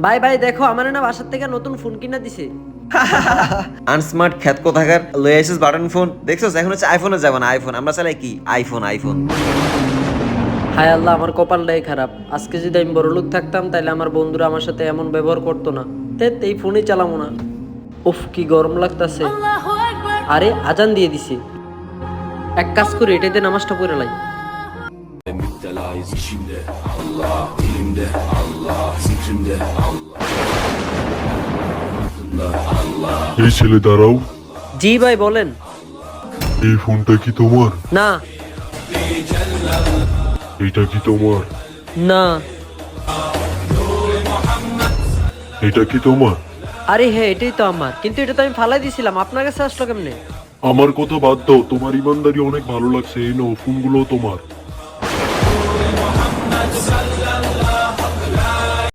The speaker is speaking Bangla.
ভাই ভাই দেখো আমার না বাসার থেকে নতুন ফোন কিনা দিছে। আনস্মার্ট খ্যাত কোথাকার লয়ে আইছিস বাটন ফোন দেখছস? এখন হচ্ছে আইফোনে যাব না, আইফোন আমরা চালাই কি আইফোন আইফোন। হায় আল্লাহ, আমার কপালটাই খারাপ। আজকে যদি আমি বড় লোক থাকতাম তাহলে আমার বন্ধুরা আমার সাথে এমন ব্যবহার করতো না। এই ফোনই চালামো না। উফ কি গরম লাগতাছে। আরে আজান দিয়ে দিছে, এক কাজ করে এটাতে নামাজটা পড়ে লাই। Müptelayız içimde Allah dilimde Allah zikrimde Allah. এই ছেলে দাঁড়াও, জি ভাই বলেন। এই ফোনটা কি তোমার? না এটা কি তোমার? না। এটা কি তোমার? আরে হ্যাঁ এটাই তো আমার, কিন্তু এটা তো আমি ফালাই দিছিলাম, আপনার কাছে আসলো কেমনে? আমার কথা বাদ দাও, তোমার ইমানদারি অনেক ভালো লাগছে, এই নাও ফোনগুলো তোমার।